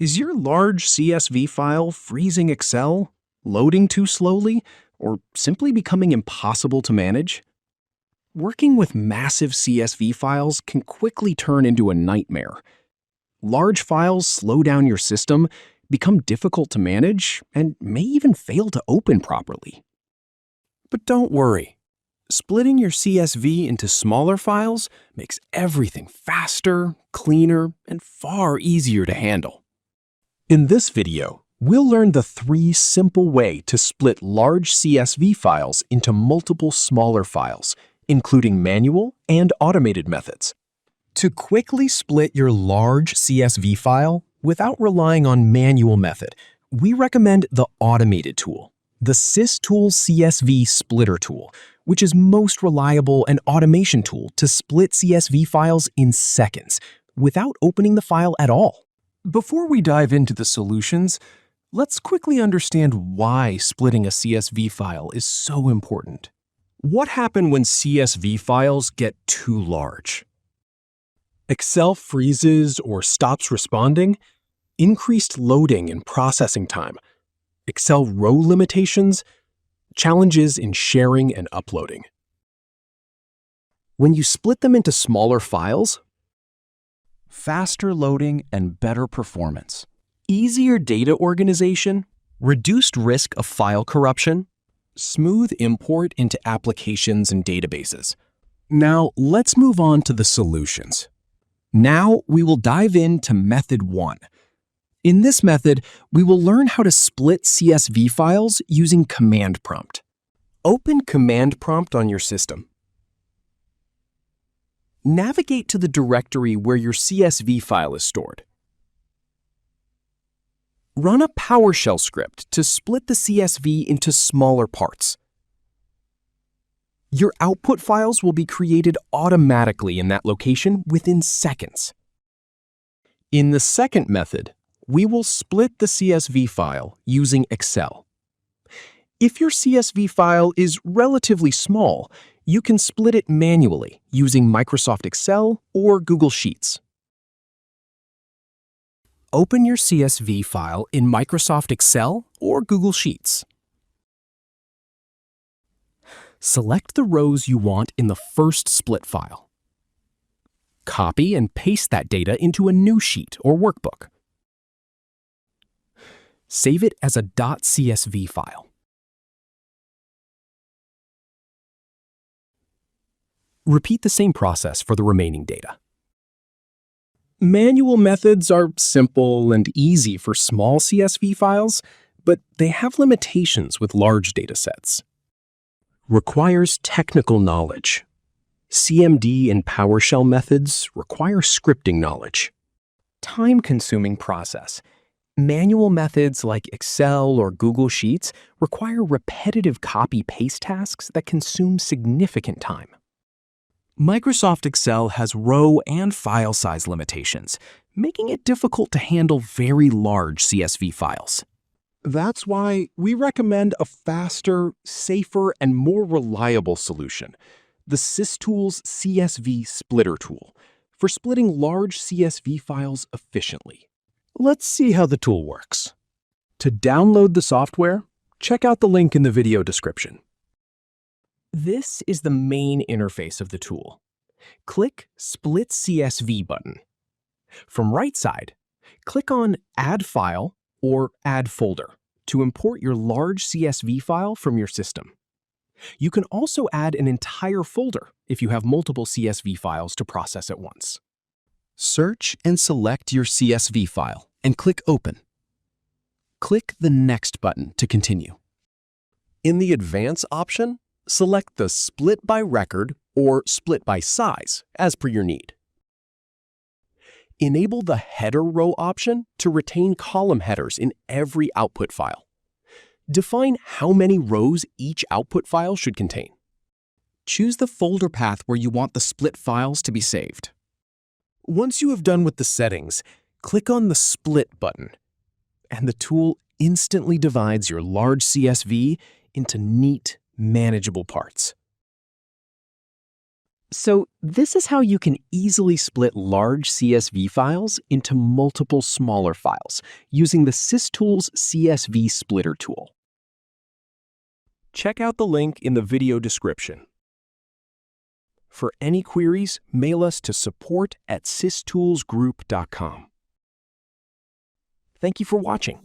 Is your large CSV file freezing Excel, loading too slowly, or simply becoming impossible to manage? Working with massive CSV files can quickly turn into a nightmare. Large files slow down your system, become difficult to manage, and may even fail to open properly. But don't worry. Splitting your CSV into smaller files makes everything faster, cleaner, and far easier to handle. In this video, we'll learn the 3 simple ways to split large CSV files into multiple smaller files, including manual and automated methods. To quickly split your large CSV file without relying on manual method, we recommend the automated tool, the SysTools CSV Splitter tool, which is most reliable and automation tool to split CSV files in seconds without opening the file at all. Before we dive into the solutions, let's quickly understand why splitting a CSV file is so important. What happens when CSV files get too large? Excel freezes or stops responding, increased loading and processing time, Excel row limitations, challenges in sharing and uploading. When you split them into smaller files, faster loading and better performance, easier data organization, reduced risk of file corruption, smooth import into applications and databases. Now, let's move on to the solutions. Now, we will dive into Method 1. In this method, we will learn how to split CSV files using Command Prompt. Open Command Prompt on your system. Navigate to the directory where your CSV file is stored. Run a PowerShell script to split the CSV into smaller parts. Your output files will be created automatically in that location within seconds. In the second method, we will split the CSV file using Excel. If your CSV file is relatively small, you can split it manually using Microsoft Excel or Google Sheets. Open your CSV file in Microsoft Excel or Google Sheets. Select the rows you want in the first split file. Copy and paste that data into a new sheet or workbook. Save it as a .csv file. Repeat the same process for the remaining data. Manual methods are simple and easy for small CSV files, but they have limitations with large datasets. Requires technical knowledge. CMD and PowerShell methods require scripting knowledge. Time-consuming process. Manual methods like Excel or Google Sheets require repetitive copy-paste tasks that consume significant time. Microsoft Excel has row and file size limitations, making it difficult to handle very large CSV files. That's why we recommend a faster, safer, and more reliable solution, the SysTools CSV Splitter tool, for splitting large CSV files efficiently. Let's see how the tool works. To download the software, check out the link in the video description. This is the main interface of the tool. Click Split CSV button. From right side, click on Add File or Add Folder to import your large CSV file from your system. You can also add an entire folder if you have multiple CSV files to process at once. Search and select your CSV file and click Open. Click the Next button to continue. In the Advance option, select the Split by Record or Split by Size as per your need. Enable the Header Row option to retain column headers in every output file. Define how many rows each output file should contain. Choose the folder path where you want the split files to be saved. Once you have done with the settings, click on the Split button, and the tool instantly divides your large CSV into neat, manageable parts. So this is how you can easily split large CSV files into multiple smaller files using the SysTools CSV Splitter tool. Check out the link in the video description. For any queries, mail us to support@systoolsgroup.com. Thank you for watching.